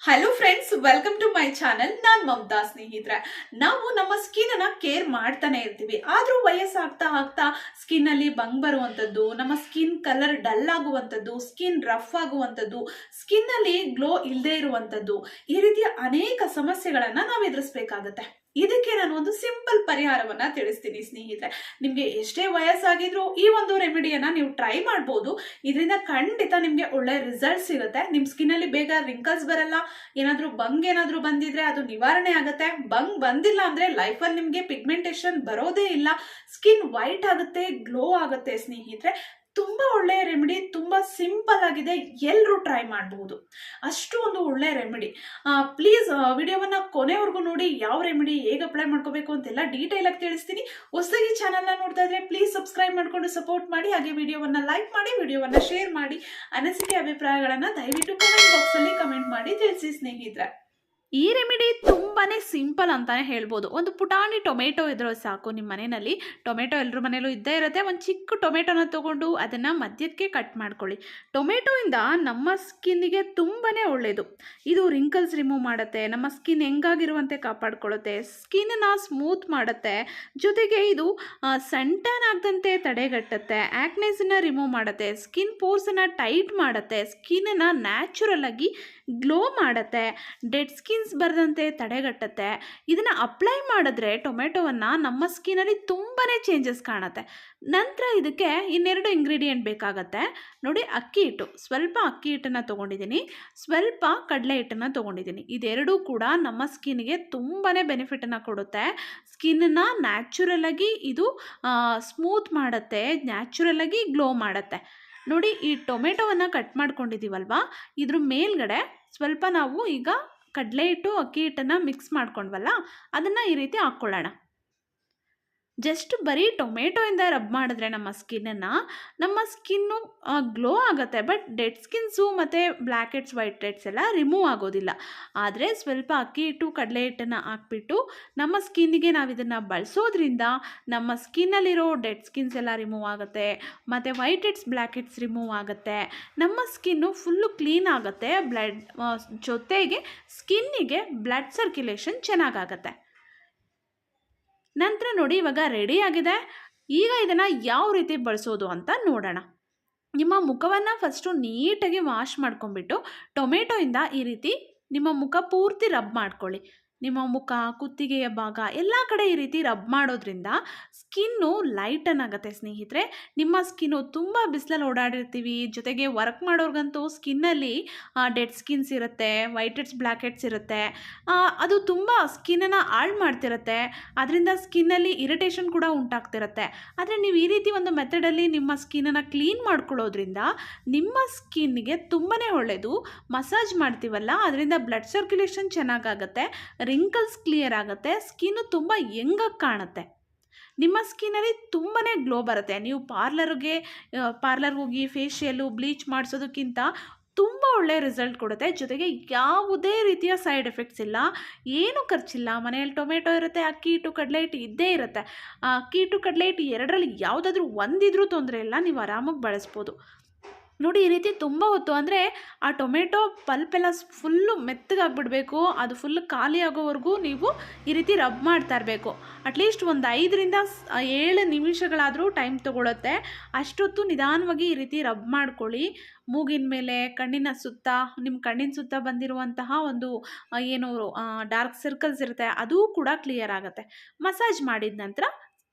Hello friends, welcome to my channel. ನಾನು ಮಮತಾ ಸ್ನೇಹಿತರೆ. ನಾವು ನಮ್ಮ ಸ್ಕಿನ್ ಅನ್ನ ಕೇರ್ ಮಾಡ್ತಾನೆ ಇರ್ತೀವಿ. ಆದ್ರೂ ವಯಸ್ಸಾಗ್ತಾ ಆಗ್ತಾ ಸ್ಕಿನ್ ಅಲ್ಲಿ ಬಂಗ್ ಬರುವಂತದ್ದು, ನಮ್ಮ ಸ್ಕಿನ್ ಕಲರ್ ಡಲ್ ಆಗುವಂತದ್ದು, ಸ್ಕಿನ್ ರಫ್ ಆಗುವಂತದ್ದು, ಸ್ಕಿನ್ ಅಲ್ಲಿ ಗ್ಲೋ ಇಲ್ಲದೆ ಇರುವಂತದ್ದು, ಈ ರೀತಿಯ ಅನೇಕ ಸಮಸ್ಯೆಗಳನ್ನ ನಾವು ಎದುರಿಸಬೇಕಾಗತ್ತೆ. ಇದಕ್ಕೆ ನಾನು ಒಂದು ಸಿಂಪಲ್ ಪರಿಹಾರವನ್ನ ತಿಳಿಸ್ತೀನಿ ಸ್ನೇಹಿತರೆ. ನಿಮ್ಗೆ ಎಷ್ಟೇ ವಯಸ್ಸಾಗಿದ್ರು ಈ ಒಂದು ರೆಮಿಡಿಯನ್ನ ನೀವು ಟ್ರೈ ಮಾಡಬಹುದು. ಇದರಿಂದ ಖಂಡಿತ ನಿಮ್ಗೆ ಒಳ್ಳೆ ರಿಸಲ್ಟ್ ಸಿಗುತ್ತೆ. ನಿಮ್ ಸ್ಕಿನ್ ಅಲ್ಲಿ ಬೇಗ ರಿಂಕಲ್ಸ್ ಬರಲ್ಲ. ಏನಾದ್ರೂ ಬಂದಿದ್ರೆ ಅದು ನಿವಾರಣೆ ಆಗುತ್ತೆ. ಬಂಗ್ ಬಂದಿಲ್ಲ ಅಂದ್ರೆ ಲೈಫ್ ಅಲ್ಲಿ ನಿಮ್ಗೆ ಪಿಗ್ಮೆಂಟೇಶನ್ ಬರೋದೇ ಇಲ್ಲ. ಸ್ಕಿನ್ ವೈಟ್ ಆಗುತ್ತೆ, ಗ್ಲೋ ಆಗುತ್ತೆ ಸ್ನೇಹಿತರೆ. ತುಂಬಾ ಒಳ್ಳೆ ರೆಮಿಡಿ, ತುಂಬಾ ಸಿಂಪಲ್ ಆಗಿದೆ, ಎಲ್ಲರೂ ಟ್ರೈ ಮಾಡಬಹುದು. ಅಷ್ಟು ಒಂದು ಒಳ್ಳೆ ರೆಮಿಡಿ. ಪ್ಲೀಸ್ ವಿಡಿಯೋವನ್ನ ಕೊನೆವರೆಗೂ ನೋಡಿ. ಯಾವ ರೆಮಿಡಿ ಹೇಗೆ ಅಪ್ಲೈ ಮಾಡ್ಕೋಬೇಕು ಅಂತೆಲ್ಲ ಡೀಟೇಲ್ ಆಗಿ ತಿಳಿಸ್ತೀನಿ. ಹೊಸದಾಗಿ ಚಾನಲ್ನ ನೋಡ್ತಾ ಇದ್ರೆ ಪ್ಲೀಸ್ ಸಬ್ಸ್ಕ್ರೈಬ್ ಮಾಡ್ಕೊಂಡು ಸಪೋರ್ಟ್ ಮಾಡಿ. ಹಾಗೆ ವಿಡಿಯೋವನ್ನ ಲೈಕ್ ಮಾಡಿ, ವಿಡಿಯೋವನ್ನ ಶೇರ್ ಮಾಡಿ. ಅನಿಸಿಕೆ ಅಭಿಪ್ರಾಯಗಳನ್ನ ದಯವಿಟ್ಟು ಕಮೆಂಟ್ ಬಾಕ್ಸ್ ಅಲ್ಲಿ ಕಮೆಂಟ್ ಮಾಡಿ ತಿಳಿಸಿ ಸ್ನೇಹಿತರೆ. ಈ ರೆಮಿಡಿ ತುಂಬಾನೇ ಸಿಂಪಲ್ ಅಂತಾನೆ ಹೇಳ್ಬೋದು. ಒಂದು ಪುಟಾಣಿ ಟೊಮೆಟೊ ಇದ್ರೆ ಸಾಕು. ನಿಮ್ಮ ಮನೆಯಲ್ಲಿ ಟೊಮೆಟೊ ಎಲ್ಲರ ಮನೇಲೂ ಇದ್ದೇ ಇರುತ್ತೆ. ಒಂದು ಚಿಕ್ಕ ಟೊಮೆಟೊನ ತಗೊಂಡು ಅದನ್ನು ಮಧ್ಯಕ್ಕೆ ಕಟ್ ಮಾಡ್ಕೊಳ್ಳಿ. ಟೊಮೆಟೊಯಿಂದ ನಮ್ಮ ಸ್ಕಿನ್ನಿಗೆ ತುಂಬಾನೇ ಒಳ್ಳೆಯದು. ಇದು ರಿಂಕಲ್ಸ್ ರಿಮೂವ್ ಮಾಡುತ್ತೆ, ನಮ್ಮ ಸ್ಕಿನ್ ಹೆಂಗಾಗಿರುವಂತೆ ಕಾಪಾಡ್ಕೊಳ್ಳುತ್ತೆ, ಸ್ಕಿನ್ನ ಸ್ಮೂತ್ ಮಾಡುತ್ತೆ. ಜೊತೆಗೆ ಇದು ಸನ್ ಟ್ಯಾನ್ ಆಗದಂತೆ ತಡೆಗಟ್ಟುತ್ತೆ, ಆಕ್ನೆಸ್ನ ರಿಮೂವ್ ಮಾಡುತ್ತೆ, ಸ್ಕಿನ್ ಪೋರ್ಸನ್ನು ಟೈಟ್ ಮಾಡುತ್ತೆ, ಸ್ಕಿನ್ನ ನ್ಯಾಚುರಲ್ ಆಗಿ ಗ್ಲೋ ಮಾಡುತ್ತೆ, ಡೆಡ್ ಸ್ಕಿನ್ಸ್ ಬರದಂತೆ ತಡೆಗಟ್ಟುತ್ತೆ. ಇದನ್ನು ಅಪ್ಲೈ ಮಾಡಿದ್ರೆ ಟೊಮೆಟೊವನ್ನು ನಮ್ಮ ಸ್ಕಿನ್ನಲ್ಲಿ ತುಂಬಾ ಚೇಂಜಸ್ ಕಾಣುತ್ತೆ. ನಂತರ ಇದಕ್ಕೆ ಇನ್ನೆರಡು ಇಂಗ್ರೀಡಿಯೆಂಟ್ ಬೇಕಾಗತ್ತೆ ನೋಡಿ. ಅಕ್ಕಿ ಹಿಟ್ಟು, ಸ್ವಲ್ಪ ಅಕ್ಕಿ ಹಿಟ್ಟನ್ನು ತೊಗೊಂಡಿದ್ದೀನಿ, ಸ್ವಲ್ಪ ಕಡಲೆ ಹಿಟ್ಟನ್ನು ತೊಗೊಂಡಿದ್ದೀನಿ. ಇದೆರಡೂ ಕೂಡ ನಮ್ಮ ಸ್ಕಿನ್ಗೆ ತುಂಬಾ ಬೆನಿಫಿಟನ್ನು ಕೊಡುತ್ತೆ. ಸ್ಕಿನ್ನ ನ್ಯಾಚುರಲ್ ಆಗಿ ಇದು ಸ್ಮೂತ್ ಮಾಡುತ್ತೆ, ನ್ಯಾಚುರಲ್ ಆಗಿ ಗ್ಲೋ ಮಾಡುತ್ತೆ. ನೋಡಿ, ಈ ಟೊಮೆಟೊವನ್ನು ಕಟ್ ಮಾಡ್ಕೊಂಡಿದ್ದೀವಲ್ವಾ, ಇದ್ರ ಮೇಲ್ಗಡೆ ಸ್ವಲ್ಪ ನಾವು ಈಗ ಕಡಲೆ ಹಿಟ್ಟು ಅಕ್ಕಿ ಹಿಟ್ಟನ್ನು ಮಿಕ್ಸ್ ಮಾಡ್ಕೊಂಡ್ವಲ್ಲ, ಅದನ್ನು ಈ ರೀತಿ ಹಾಕ್ಕೊಳ್ಳೋಣ. ಜಸ್ಟ್ ಬರೀ ಟೊಮೆಟೊಯಿಂದ ರಬ್ ಮಾಡಿದ್ರೆ ನಮ್ಮ ಸ್ಕಿನ್ನು ಗ್ಲೋ ಆಗುತ್ತೆ. ಬಟ್ ಡೆಡ್ ಸ್ಕಿನ್ಸು ಮತ್ತು ಬ್ಲ್ಯಾಕ್ ಹೆಡ್ಸ್, ವೈಟ್ ಹೆಡ್ಸ್ ಎಲ್ಲ ರಿಮೂವ್ ಆಗೋದಿಲ್ಲ. ಆದರೆ ಸ್ವಲ್ಪ ಅಕ್ಕಿ ಹಿಟ್ಟು ಕಡಲೆ ಹಿಟ್ಟನ್ನು ಹಾಕ್ಬಿಟ್ಟು ನಮ್ಮ ಸ್ಕಿನ್ನಿಗೆ ನಾವು ಇದನ್ನು ಬಳಸೋದ್ರಿಂದ ನಮ್ಮ ಸ್ಕಿನ್ನಲ್ಲಿರೋ ಡೆಡ್ ಸ್ಕಿನ್ಸ್ ಎಲ್ಲ ರಿಮೂವ್ ಆಗುತ್ತೆ, ಮತ್ತು white heads, black heads remove ಆಗುತ್ತೆ. ನಮ್ಮ ಸ್ಕಿನ್ನು ಫುಲ್ಲು ಕ್ಲೀನ್ ಆಗುತ್ತೆ. ಜೊತೆಗೆ ಸ್ಕಿನ್ನಿಗೆ ಬ್ಲಡ್ ಸರ್ಕ್ಯುಲೇಷನ್ ಚೆನ್ನಾಗಾಗತ್ತೆ. ನಂತರ ನೋಡಿ, ಇವಾಗ ರೆಡಿ ಆಗಿದೆ. ಈಗ ಇದನ್ನು ಯಾವ ರೀತಿ ಬಳಸೋದು ಅಂತ ನೋಡೋಣ. ನಿಮ್ಮ ಮುಖವನ್ನು ಫಸ್ಟು ನೀಟಾಗಿ ವಾಶ್ ಮಾಡ್ಕೊಂಡ್ಬಿಟ್ಟು ಟೊಮೆಟೊಯಿಂದ ಈ ರೀತಿ ನಿಮ್ಮ ಮುಖ ಪೂರ್ತಿ ರಬ್ ಮಾಡ್ಕೊಳ್ಳಿ. ನಿಮ್ಮ ಮುಖ, ಕುತ್ತಿಗೆಯ ಭಾಗ ಎಲ್ಲ ಕಡೆ ಈ ರೀತಿ ರಬ್ ಮಾಡೋದ್ರಿಂದ ಸ್ಕಿನ್ನು ಲೈಟನ್ ಆಗುತ್ತೆ ಸ್ನೇಹಿತರೆ. ನಿಮ್ಮ ಸ್ಕಿನ್ನು ತುಂಬ ಬಿಸಿಲಲ್ಲಿ ಓಡಾಡಿರ್ತೀವಿ, ಜೊತೆಗೆ ವರ್ಕ್ ಮಾಡೋರ್ಗಂತೂ ಸ್ಕಿನ್ನಲ್ಲಿ ಡೆಡ್ ಸ್ಕಿನ್ಸ್ ಇರುತ್ತೆ, ವೈಟ್ ಹೆಡ್ಸ್, ಬ್ಲ್ಯಾಕ್ ಹೆಡ್ಸ್ ಇರುತ್ತೆ. ಅದು ತುಂಬ ಸ್ಕಿನ್ನನ್ನು ಹಾಳು ಮಾಡ್ತಿರುತ್ತೆ. ಅದರಿಂದ ಸ್ಕಿನ್ನಲ್ಲಿ ಇರಿಟೇಷನ್ ಕೂಡ ಉಂಟಾಗ್ತಿರುತ್ತೆ. ಆದರೆ ನೀವು ಈ ರೀತಿ ಒಂದು ಮೆಥಡಲ್ಲಿ ನಿಮ್ಮ ಸ್ಕಿನ್ನನ್ನು ಕ್ಲೀನ್ ಮಾಡ್ಕೊಳ್ಳೋದ್ರಿಂದ ನಿಮ್ಮ ಸ್ಕಿನ್ನಿಗೆ ತುಂಬಾ ಒಳ್ಳೆಯದು. ಮಸಾಜ್ ಮಾಡ್ತೀವಲ್ಲ, ಅದರಿಂದ ಬ್ಲಡ್ ಸರ್ಕ್ಯುಲೇಷನ್ ಚೆನ್ನಾಗಾಗುತ್ತೆ, ರಿಂಕಲ್ಸ್ ಕ್ಲಿಯರ್ ಆಗುತ್ತೆ, ಸ್ಕಿನ್ನು ತುಂಬ ಯಂಗಾಗಿ ಕಾಣುತ್ತೆ. ನಿಮ್ಮ ಸ್ಕಿನ್ನಲ್ಲಿ ತುಂಬಾ ಗ್ಲೋ ಬರುತ್ತೆ. ನೀವು ಪಾರ್ಲರ್ಗೆ ಹೋಗಿ ಫೇಶಿಯಲ್ಲು, ಬ್ಲೀಚ್ ಮಾಡಿಸೋದಕ್ಕಿಂತ ತುಂಬ ಒಳ್ಳೆಯ ರಿಸಲ್ಟ್ ಕೊಡುತ್ತೆ. ಜೊತೆಗೆ ಯಾವುದೇ ರೀತಿಯ ಸೈಡ್ ಎಫೆಕ್ಟ್ಸ್ ಇಲ್ಲ, ಏನೂ ಖರ್ಚಿಲ್ಲ. ಮನೆಯಲ್ಲಿ ಟೊಮೆಟೊ ಇರುತ್ತೆ, ಅಕ್ಕಿ ಹಿಟ್ಟು, ಕಡಲೆ ಹಿಟ್ಟು ಇದ್ದೇ ಇರುತ್ತೆ. ಅಕ್ಕಿ ಹಿಟ್ಟು, ಕಡಲೆ ಹಿಟ್ಟು ಎರಡರಲ್ಲಿ ಯಾವುದಾದ್ರೂ ಒಂದಿದ್ರೂ ತೊಂದರೆ ಇಲ್ಲ, ನೀವು ಆರಾಮಾಗಿ ಬಳಸ್ಬೋದು. ನೋಡಿ, ಈ ರೀತಿ ತುಂಬ ಹೊತ್ತು, ಅಂದರೆ ಆ ಟೊಮೆಟೊ ಪಲ್ಪೆಲ್ಲ ಫುಲ್ಲು ಮೆತ್ತಗಾಗ್ಬಿಡಬೇಕು. ಅದು ಫುಲ್ ಖಾಲಿ ಆಗೋವರೆಗೂ ನೀವು ಈ ರೀತಿ ರಬ್ ಮಾಡ್ತಾ ಇರಬೇಕು. ಅಟ್ಲೀಸ್ಟ್ ಒಂದು 5-7 ನಿಮಿಷಗಳಾದರೂ ಟೈಮ್ ತೊಗೊಳುತ್ತೆ. ಅಷ್ಟೊತ್ತು ನಿಧಾನವಾಗಿ ಈ ರೀತಿ ರಬ್ ಮಾಡ್ಕೊಳ್ಳಿ. ಮೂಗಿನ ಮೇಲೆ, ಕಣ್ಣಿನ ಸುತ್ತ, ನಿಮ್ಮ ಕಣ್ಣಿನ ಸುತ್ತ ಬಂದಿರುವಂತಹ ಒಂದು ಏನು ಡಾರ್ಕ್ ಸರ್ಕಲ್ಸ್ ಇರುತ್ತೆ, ಅದೂ ಕೂಡ ಕ್ಲಿಯರ್ ಆಗುತ್ತೆ. ಮಸಾಜ್ ಮಾಡಿದ ನಂತರ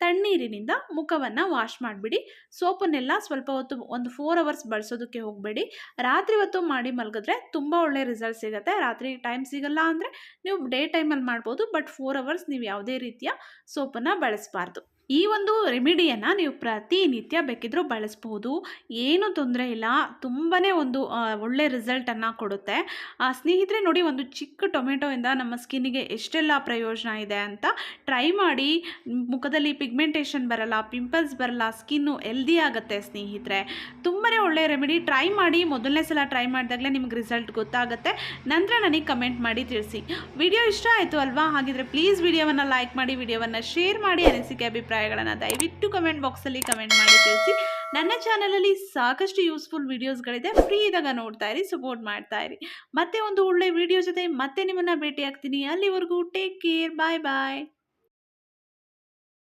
ತಣ್ಣೀರಿನಿಂದ ಮುಖವನ್ನು ವಾಶ್ ಮಾಡಿಬಿಡಿ. ಸೋಪನ್ನೆಲ್ಲ ಸ್ವಲ್ಪ ಹೊತ್ತು, ಒಂದು 4 ಅವರ್ಸ್ ಬಳಸೋದಕ್ಕೆ ಹೋಗಬೇಡಿ. ರಾತ್ರಿ ಹೊತ್ತು ಮಾಡಿ ಮಲಗಿದ್ರೆ ತುಂಬ ಒಳ್ಳೆಯ ರಿಸಲ್ಟ್ ಸಿಗುತ್ತೆ. ರಾತ್ರಿ ಟೈಮ್ ಸಿಗಲ್ಲ ಅಂದರೆ ನೀವು ಡೇ ಟೈಮಲ್ಲಿ ಮಾಡ್ಬೋದು. ಬಟ್ 4 ಅವರ್ಸ್ ನೀವು ಯಾವುದೇ ರೀತಿಯ ಸೋಪನ್ನು ಬಳಸಬಾರ್ದು. ಈ ಒಂದು ರೆಮಿಡಿಯನ್ನು ನೀವು ಪ್ರತಿನಿತ್ಯ ಬೇಕಿದ್ರೂ ಬಳಸ್ಬೋದು, ಏನೂ ತೊಂದರೆ ಇಲ್ಲ. ತುಂಬಾ ಒಂದು ಒಳ್ಳೆ ರಿಸಲ್ಟನ್ನು ಕೊಡುತ್ತೆ. ಸ್ನೇಹಿತರೆ ನೋಡಿ, ಒಂದು ಚಿಕ್ಕ ಟೊಮೆಟೊಯಿಂದ ನಮ್ಮ ಸ್ಕಿನ್ನಿಗೆ ಎಷ್ಟೆಲ್ಲ ಪ್ರಯೋಜನ ಇದೆ ಅಂತ ಟ್ರೈ ಮಾಡಿ. ಮುಖದಲ್ಲಿ ಪಿಗ್ಮೆಂಟೇಷನ್ ಬರಲ್ಲ, ಪಿಂಪಲ್ಸ್ ಬರಲ್ಲ, ಸ್ಕಿನ್ನು ಹೆಲ್ದಿ ಆಗುತ್ತೆ ಸ್ನೇಹಿತರೆ. ತುಂಬಾ ಒಳ್ಳೆ ರೆಮಿಡಿ. ಟ್ರೈ ಮಾಡಿ. ಮೊದಲನೇ ಸಲ ಟ್ರೈ ಮಾಡಿದಾಗಲೇ ನಿಮ್ಗೆ ರಿಸಲ್ಟ್ ಗೊತ್ತಾಗುತ್ತೆ. ನಂತರ ನನಗೆ ಕಮೆಂಟ್ ಮಾಡಿ ತಿಳಿಸಿ. ವಿಡಿಯೋ ಇಷ್ಟ ಆಯಿತು ಅಲ್ವಾ? ಹಾಗಿದ್ರೆ ಪ್ಲೀಸ್ ವಿಡಿಯೋವನ್ನು ಲೈಕ್ ಮಾಡಿ, ವಿಡಿಯೋವನ್ನು ಶೇರ್ ಮಾಡಿ. ಅನಿಸಿಕೆ ಅಭಿಪ್ರಾಯಗಳನ್ನು ದಯವಿಟ್ಟು ಕಮೆಂಟ್ ಬಾಕ್ಸಲ್ಲಿ ಕಮೆಂಟ್ ಮಾಡಿ ತಿಳಿಸಿ. ನನ್ನ ಚಾನಲಲ್ಲಿ ಸಾಕಷ್ಟು ಯೂಸ್ಫುಲ್ ವಿಡಿಯೋಸ್ಗಳಿದೆ. ಫ್ರೀ ಇದ್ದಾಗ ನೋಡ್ತಾ ಇರಿ, ಸಪೋರ್ಟ್ ಮಾಡ್ತಾ ಇರಿ. ಮತ್ತೆ ಒಂದು ಒಳ್ಳೆ ವಿಡಿಯೋ ಜೊತೆ ಮತ್ತೆ ನಿಮ್ಮನ್ನ ಭೇಟಿ ಆಗ್ತೀನಿ. ಅಲ್ಲಿವರೆಗೂ ಟೇಕ್ ಕೇರ್. ಬಾಯ್ ಬಾಯ್.